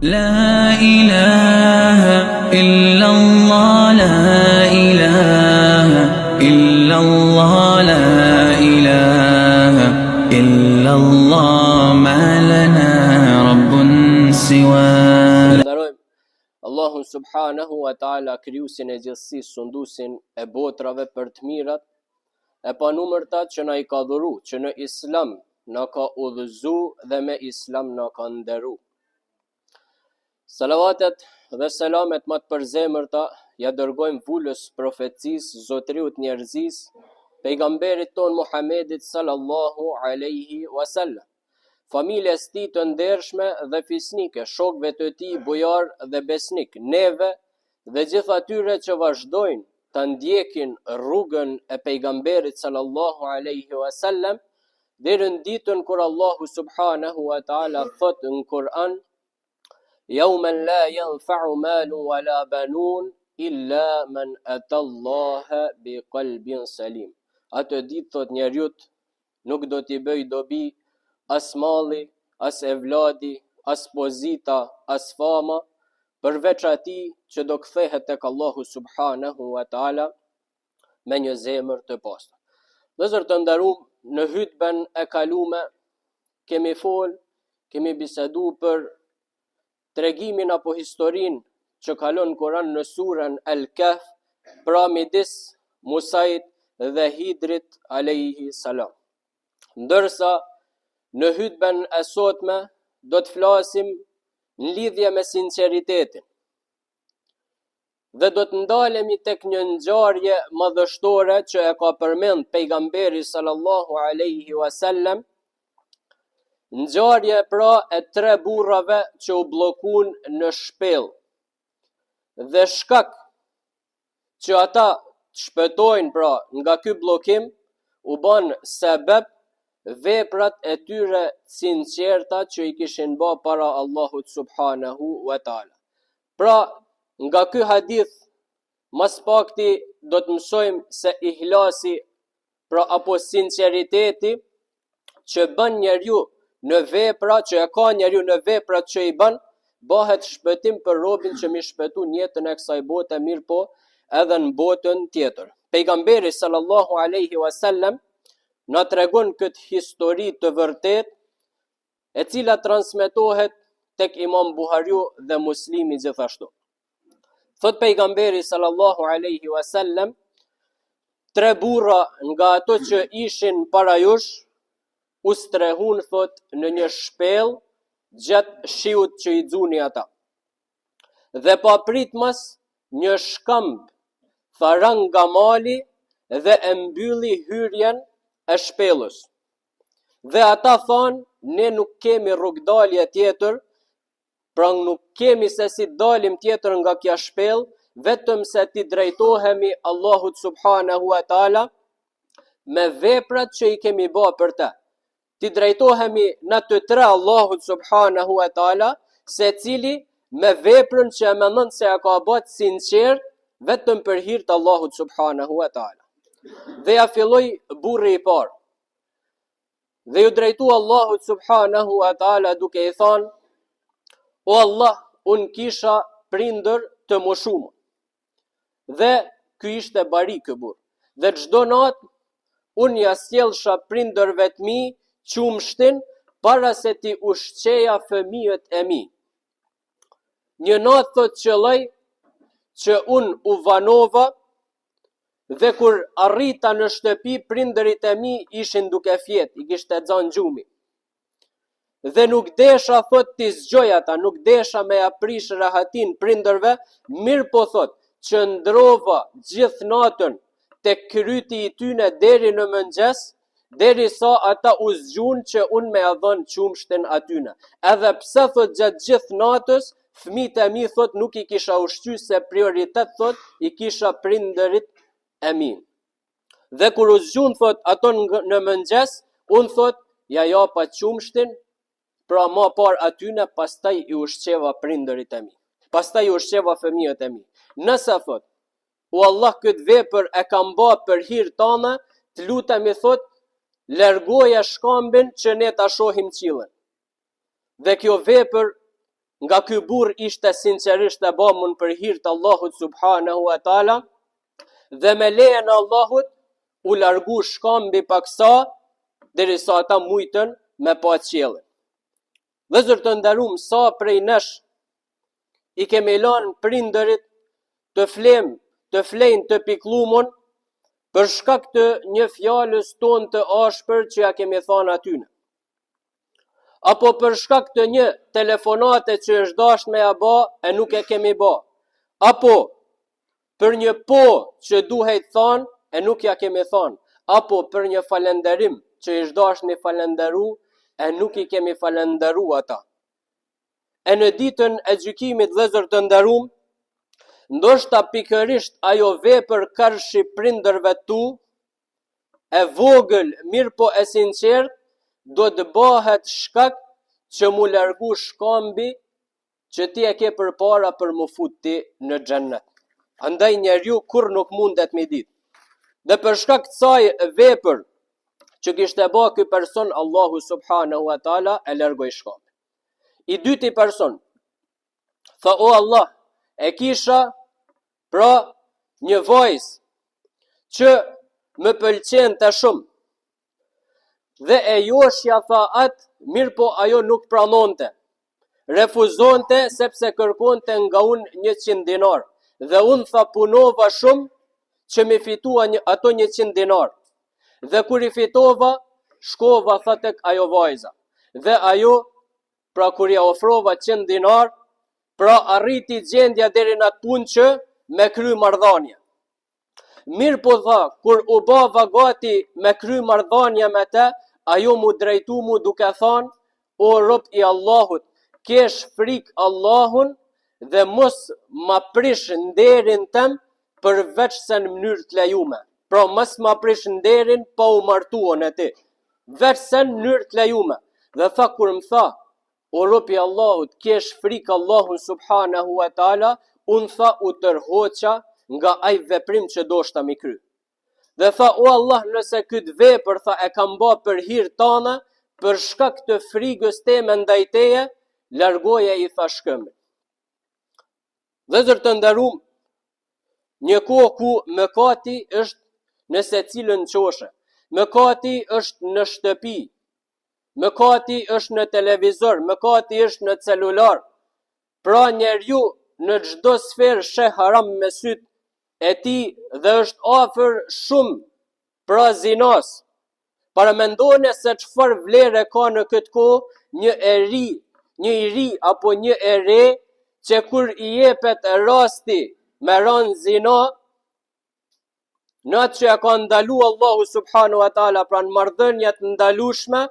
لا إله إلا الله لا إله إلا الله لا إله إلا الله ما لنا رب سواه. Allahun subhanahu wa ta'ala, krijuesin e gjithësisë, sunduesin e botrave për të mirat, e panumërta që na i ka dhuru, që në Islam na ka udhëzu dhe me Islam na ka nderu. Salavatet dhe selamet më të përzemërta ja dërgojmë vulës profecisë, zotriut njerëzisë, pejgamberit ton Muhammedit sallallahu alaihi wasallam, familjes tij të ndershme dhe fisnike, shokëve të tij bujar dhe besnik, neve dhe gjithë atyre që vazhdojnë të ndjekin rrugën e pejgamberit sallallahu alaihi wasallam deri në ditën kur Allahu subhanahu wa taala thot në Kur'an: Yawman la yanfa'u malun wala banun illa man atallaha biqalbin salim. Atë ditë thot njeriut nuk do t'i bëj dobi as malli, as evladi, as pozita, as fama, përveç atij që do kthehet tek Allahu subhanahu wa taala me një zemër të pastër. Vëllezër të nderuar, në hutben e kalume kemi bisedu për tregimin apo historinë që kalon Kur'an në surën Al-Kahf, pra midis Musait dhe Hidrit alayhi salam. Ndërsa në hutben e sotme do të flasim në lidhje me sinqeritetin dhe do të ndalemi tek një ngjarje madhështore që e ka përmend pejgamberi sallallahu alaihi wasallam, ngjarje pra e 3 burrave që u bllokun në shpellë, dhe shkak që ata shpëtojnë pra nga ky bllokim u bën sebeb veprat e tyre sinqerta që i kishin bë para Allahut subhanahu wa taala. Pra, nga ky hadith mas pakti do të mësojmë se ihlasi, pra apo sinqeriteti që bën njeriu në vepra, që e ka njeriu në veprat që i bën, bëhet shpëtim për robin që mi shpëtu në jetën e kësaj bote, mirë po edhe në botën tjetër. Pejgamberi sallallahu alaihi wasallam na tregon këtë histori të vërtet, e cila transmetohet tek Imam Buhariu dhe Muslimi gjithashtu. Thot pejgamberi sallallahu alaihi wasallam: 3 burra nga ato që ishin para jush u strehun, thot, në një shpellë gjatë shiut që i xuni ata. Dhe pa pritmas një shkëmb tharang nga mali dhe e mbylli hyrjen e shpellës. Dhe ata thanë: ne nuk kemi rrugdalje tjetër, pra nuk kemi se si dalim tjetër nga kja shpellë, vetëm se ti drejtohemi Allahut subhanahu wa taala me veprat që i kemi bë për te. Ti drejtohemi në të 3 Allahut subhanahu wa taala, se cili me veprën që e mendon se e ka bët sinqert vetëm për hir të Allahut subhanahu wa taala. Dhe ja filloi burri i parë. Dhe ju drejtu Allahut subhanahu wa taala duke i thënë: o Allah, unë kisha prindër të moshuar. Dhe ky ishte bari ky burr. Dhe çdo natë unë ja sjellsha prindërve të mi qumshtin para se ti ushqeja fëmijët e mi. Një natë thot qëlloj që unë u vanova, dhe kur arrita në shtëpi, prindërit e mi ishin duke fjet, i kishte xhan gjumi. Dhe nuk desha, thot, ti zgjoj ata, nuk desha me ja prish rahatin prindërve, mirë po thot, që ndrova gjithë natën tek kryti i tyne deri në mëngjes, deri sa ata u zgjun që unë me adhon qumshtin atyne. Edhe pse, thot, gjatë gjithë natës, fëmijët e mi, thot, nuk i kisha ushqy, se prioritet, thot, i kisha prindërit e mi. Dhe kur u zgjun, thot, ato në mëngjes, unë, thot, ja japa qumshtin, pra ma par atyne, pastaj i ushqeva prindërit e mi. Pastaj i ushqeva fëmijët e mi. Nëse, thot, o Allah, këtë vepër e kam bë për hir tënë, të lutemi, thot, largoja shkambin që ne ta shohim qiellin. Dhe kjo vepër nga ky burr ishte sinqerisht e bamun për hir të Allahut subhanahu wa taala, dhe me lejen e Allahut u largu shkambi paksa derisa ata mujtën me pa qiellin. Vëllezër të nderuam, sa prej nesh i kemi lënë prindërit të flejnë të piklumon për shkak të një fjalës tonë të ashpër që ja kemi thënë atyne, apo për shkak të një telefonate që është dash me ja ba e nuk e kemi ba, apo për një po që duhet thënë e nuk ja kemi thënë, apo për një falenderim që është dash me falenderu e nuk i kemi falenderu ata. E në ditën e gjykimit, vëllezër të nderuam, ndoshta pikërisht ajo vepër karshi prindërve tu, e vogël mirë po e sinqert, do të bëhet shkak që mu largu shkambi që ti e ke përpara për mu futi në xhennet. Andaj njeriu kur nuk mundet me ditë. Dhe për shkak të kësaj vepër që kishte bë ky person, Allahu subhanahu wa taala e largoi shkambin. I dyti person tha: o Allah, e kisha pra një vajzë që më pëlqente shumë, dhe e joshja tha atë, mirë po ajo nuk pranonte, refuzonte sepse kërkonte nga unë 100 dinar, dhe unë tha punova shumë që mi fitua ato 100 dinar, dhe kur i fitova, shkova tha tek ajo vajza, dhe ajo, pra kur ja ofrova 100 dinar, pra arriti gjendja deri në atë punë që me kry marrëdhënie. Mirë po tha, kur u bava gati me kry marrëdhënie me te, ajo mu drejtu mu duke thënë: o rob i Allahut, kesh frik Allahun dhe mos ma prish nderin tem përveç se në mënyrë të lejume. Pra mos ma prish nderin pa u martuar e ti, veç se në mënyrë të lejume. Dhe tha, kur më tha: o rob i Allahut, kesh frik Allahun subhanahu wa taala, unë tha u tërhoqa nga ai veprim që doshta mi kry. Dhe tha: o Allah, nëse këtë vepër tha e kam bë për hir tënë, për shkak të frigës teme ndaj teje, largoje i tha shkëmbin. Vëllezër të nderuam, një kohë ku mëkati është në secilën qoshe, mëkati është në shtëpi, mëkati është në televizor, mëkati është në celular. Pra njeriu në çdo sferë sheh haram me syt e tij dhe është afër shumë pra zinas. Para mendoni se çfarë vlere ka në këtë kohë një i ri apo një e re që kur i jepet rasti me ran zina, në atë që e ka ndalu Allahu subhanahu wa taala, pra në marrëdhëniet ndalueshme,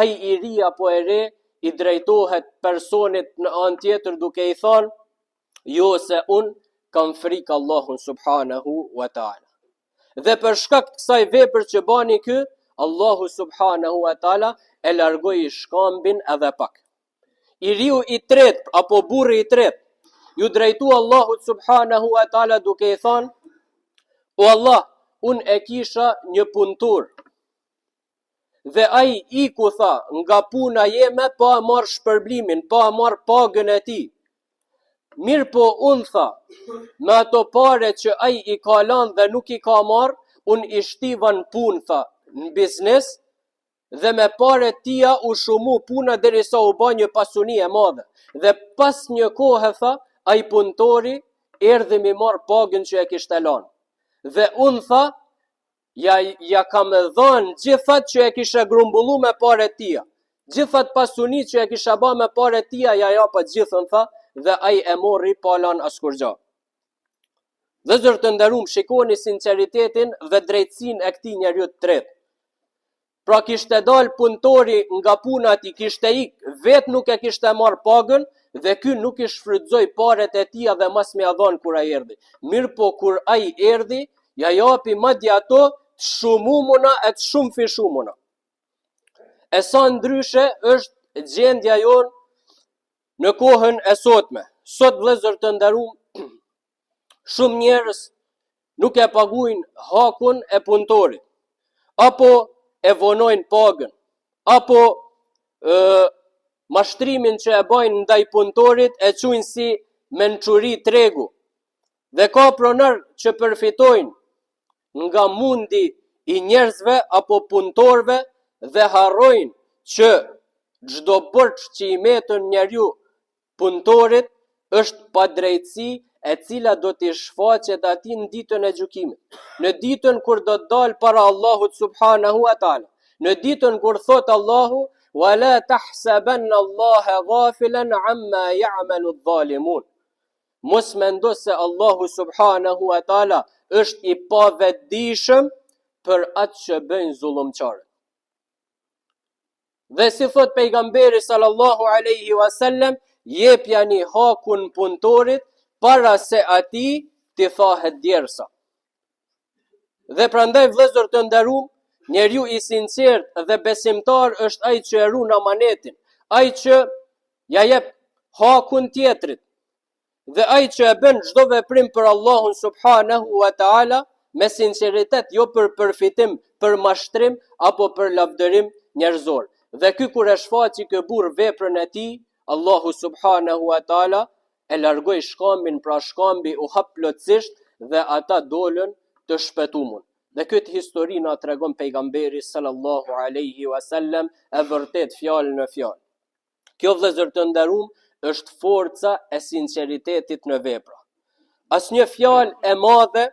ai i ri apo e re i drejtohet personit në anë tjetër duke i thënë: jo, se unë kam frikë Allahun subhanahu wa taala. Dhe për shkak të kësaj vepër që bani ky, Allahu subhanahu wa taala e largoi shkambin edhe pak. I riu i tret apo burri i tret ju drejtu Allahut subhanahu wa taala duke i thënë: o Allah, unë e kisha një punëtor, dhe ai iku tha nga puna jeme pa marr shpërblimin, pa marr pagën e tij. Mirë po unë tha, me ato pare që ai i ka lanë dhe nuk i ka marr, unë i shtiva në punë tha, në biznes, dhe me pare tia u shumu puna derisa u ba një pasuni e madhe. Dhe pas një kohë tha, ai punëtori erdhi mi marr pagën që e kishte lanë. Dhe unë tha, ja kam dhënë gjithat që e kisha grumbullu me pare tia. Gjithat pasuni që e kisha ba me pare tia, ja japa gjithën tha, dhe ai e morri pa lanë askur gjë. Vëllezër të nderuam, shikoni sinqeritetin dhe drejtësinë e këtij njeriu të tretë. Pra kishte dal punëtori nga puna e tij, kishte ik, vetë nuk e kishte marr pagën dhe ky nuk i shfrytëzoi paret e tij dhe mas me ia dhon kur ai erdhi. Mirë po kur ai erdhi, ja japi madje ato të shumumuna e të shumë fishumuna. E sa ndryshe është gjendja jonë në kohën e sotme. Sot, vëllezër të nderuam, shumë njerëz nuk e paguajnë hakun e punëtorit, apo e vonojnë pagën, apo mashtrimin që e bajnë ndaj punëtorit e quajnë si mençuri tregu. Dhe ka pronër që përfitojnë nga mundi i njerëzve apo punëtorve dhe harrojnë që çdo borxh që i metën njeriu punëtorit është padrejtësi e cila do t'i shfaqet atij në ditën e gjykimit. Në ditën kur do të dalë para Allahut subhanahu wa taala. Në ditën kur thot Allahu wala tahsabanna Allaha ghafilan amma ya'malu adh-dhalimun. Mos mendo se Allahu subhanahu wa taala është i pavetdijshëm për atë që bëjnë zullumçarët. Dhe si thot pejgamberi sallallahu alaihi wasallam, jepjani hakun punëtorit para se ati t'i thahet djersa. Dhe prandaj vëllezër të nderuar, njeriu i sinqert dhe besimtar është ai që e ruan amanetin, ai që ja jep hakun tjetrit, dhe ai që e bën çdo veprim për Allahun subhanahu wa taala me sinqeritet, jo për përfitim, për mashtrim apo për lavdërim njerëzor. Dhe ky kur e shfaqi ky burr veprën e tij, Allahu subhanahu wa taala e largoi shkambin, pra shkambi u hap plotësisht dhe ata dolën të shpëtuar. Dhe këtë histori na tregon pejgamberi sallallahu alaihi wasallam e vërtet fjalë në fjalë. Kjo vëllezër të nderuar është forca e sinqeritetit në vepra. Asnjë fjalë e madhe,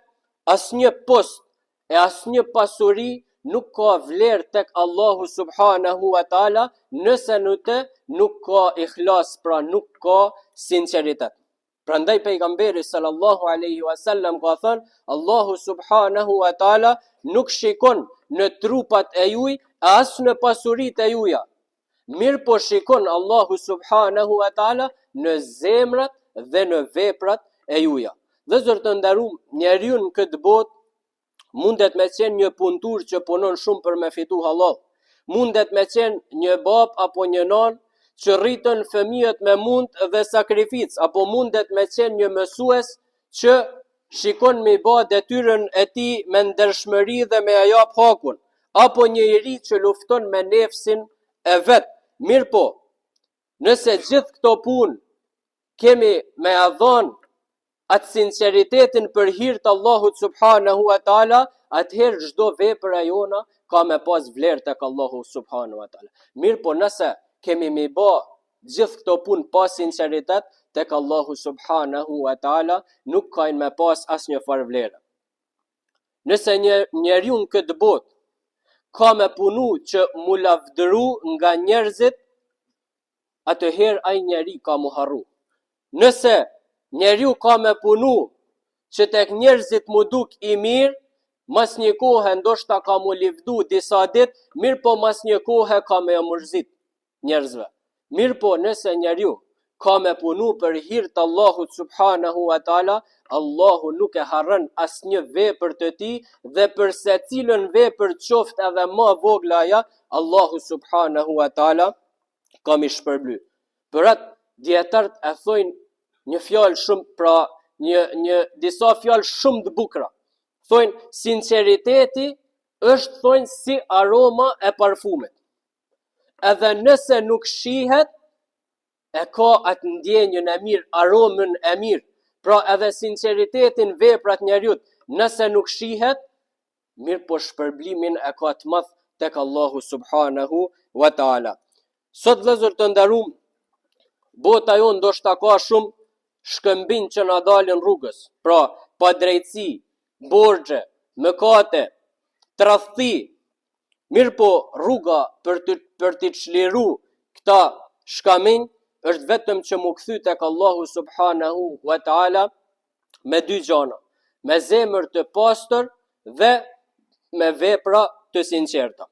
asnjë post e asnjë pasuri nuk ka vlerë tek Allahu subhanahu wa taala nëse në të nuk ka ikhlas, pra nuk ka sinqeritet. Prandaj pejgamberi sallallahu alaihi wasallam ka thënë, Allahu subhanahu wa taala nuk shikon në trupat e juaj as në pasuritë e juaja. Mirë po shikon Allahu subhanahu wa taala në zemrat dhe në veprat e juaja. Dhe zot të nderuar, njeriu në këtë botë mundet me qenë një punëtor që punon shumë për me fitu halal. Mundet me qenë një bab apo një nan që rritën fëmijët me mund dhe sakrificë, apo mundet me qenë një mësues që shikon me ba detyrën e tij me ndershmëri dhe me ja jap hakun, apo një iri që lufton me nefsin e vet. Mirë po, nëse gjithë këto punë kemi me ja dhënë atë sinceritetin për hir të Allahut subhanahu wa taala, atëherë çdo vepër e jona ka me pas vlerë tek Allahu subhanahu wa taala. Mirë po, nëse kemi me bë gjithë këto punë pa sinceritet, tek Allahu subhanahu wa taala nuk kanë me pas asnjë farë vlerë. Nëse njeriu në këtë botë ka me punu që mu lavdëru nga njerëzit, atëherë ai njeri ka mu harru. Nëse njeriu ka me punu që tek njerëzit mu duk i mirë, mas një kohë ndoshta ka mu livdu disa ditë, mirë po mas një kohë ka me mërzit njerëzve. Mirë po nëse njeriu ka me punu për hir të Allahut subhanahu wa taala, Allahu nuk e harron asnjë vepër të tij dhe për secilën vepër qoftë edhe më vogla ajo, Allahu subhanahu wa taala ka mi shpërbly. Për atë dietarët e thojnë një fjalë shumë, pra disa fjalë shumë të bukura. Thojnë sinceriteti është, thojnë, si aroma e parfumit. Edhe nëse nuk shihet, e ka atë ndjenjën e mirë, aromën e mirë. Pra edhe sinceritetin veprat njeriut, nëse nuk shihet, mirë po shpërblimin e ka të madh tek Allahu subhanahu wa taala. Sot vëllezër të nderuar, bota jonë ndoshta ka shumë shkëmbin që na dalin rrugës. Pra, padrejtësi, borxhe, mëkate, tradhti. Mirë po rruga për të çliru këta shkamin është vetëm që mu kthy tek Allahu subhanahu wa taala me dy gjana, me zemër të pastër dhe me vepra të sinqerta.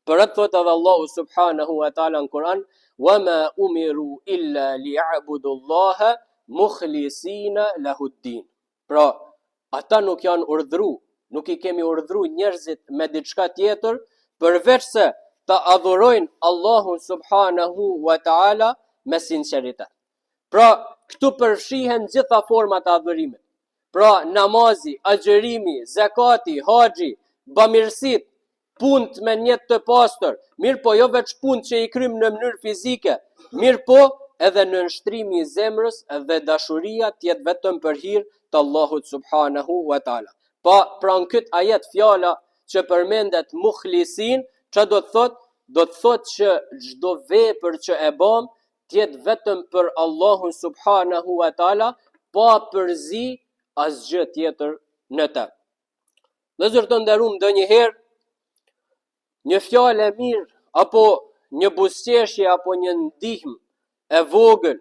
Për atë thot edhe Allahu subhanahu wa taala në Kur'an, وَمَا أُمِرُوا إِلَّا لِيَعْبُدُوا اللَّهَ مُخْلِصِينَ لَهُ الدِّينَ. Pra, ata nuk janë urdhru, nuk i kemi urdhru njerëzit me diçka tjetër, përveç se ta adhurojnë Allahun subhanahu wa taala me sinqeritet. Pra, këtu përfshihen gjitha format e adhurimit. Pra, namazi, agjërimi, zakati, haxhi, bamirësit, punë me një të pastër, mirë po jo veç punë që i krym në mënyrë fizike, mirë po edhe në nështrimi i zemrës dhe dashuria tjetë vetëm për hir të Allahut subhanahu wa taala. Pa pra në këtë ajet fjala që përmendet mukhlisin, që do të thot? Do të thot që çdo vepër që e bëm tjetë vetëm për Allahun subhanahu wa taala, pa përzi asgjë tjetër në të. Vëllezër të nderuar, ndonjëherë një fjalë e mirë apo një buzëqeshje apo një ndihmë e vogël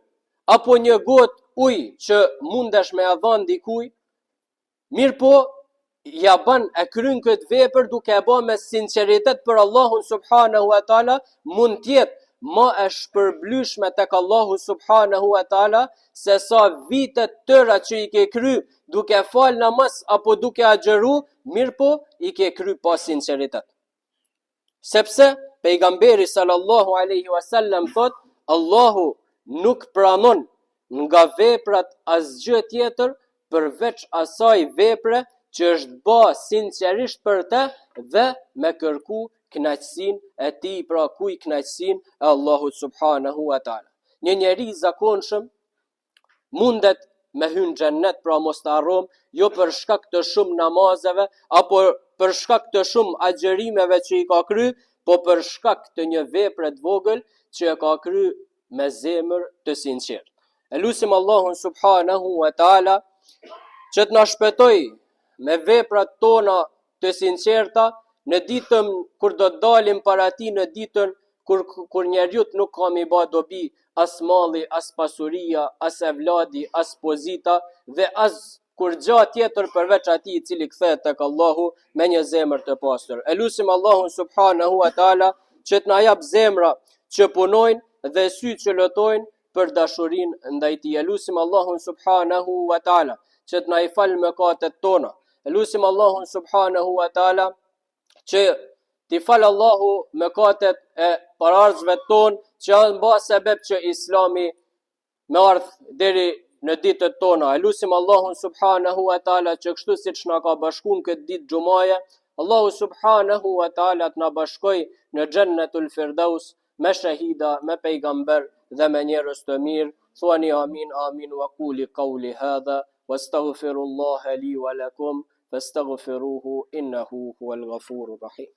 apo një gotë ujë që mundesh me ia dhënë dikujt, mirë po ja bën e kryen këtë vepër duke e bën me sinqeritet për Allahun subhanahu wa taala, mund të jetë më e shpërblyeshme tek Allahu subhanahu wa taala se sa vitet tëra që i ke kry duke fal namaz apo duke agjëru, mirë po i ke kry pa sinqeritet. Sepse pejgamberi sallallahu alaihi wasallam thot, Allahu nuk pranon nga veprat asgjë tjetër përveç asaj vepre që është bë sinqerisht për të dhe me kërku kënaqësinë e tij, pra kuj kënaqësinë e Allahut subhanahu wa taala. Një njeri i zakonshëm mundet me hyrë në xhennet, pra mos të harrom, jo për shkak të shumë namazeve apo për shkak të shumë agjërimeve që i ka kry, po për shkak të një vepre të vogël që e ka kry me zemër të sinqert. E lutim Allahun subhanahu wa taala që të na shpëtoj me veprat tona të sinqerta në ditën kur do të dalim para tij, në ditën kur njeriu nuk ka më bë dobi as malli, as pasuria, as evladi, as pozita dhe as kur gjë tjetër përveç atij i cili kthehet tek Allahu me një zemër të pastër. E lutim Allahun subhanahu wa taala që të na jap zemra që punojnë dhe sy që lutojnë për dashurinë ndaj tij. E lutim Allahun subhanahu wa taala që të na i fal mëkatet tona. E lutim Allahun subhanahu wa taala që t'i fal Allahu mëkatet e paraardhësve tonë që janë bë sebeb që Islami me ardh deri në ditët tona. E lutim Allahun subhanahu wa taala që kështu siç na ka bashkuar këtë ditë xumaje, Allahu subhanahu wa taala të na bashkoj në Jannatul Firdaus me shahida, me pejgamber dhe me njerëz të mirë. Thuani amin, amin, wa quli qawli hadha wastaghfirullaha li wa lakum fastaghfiruhu innahu huwal ghafurur rahim.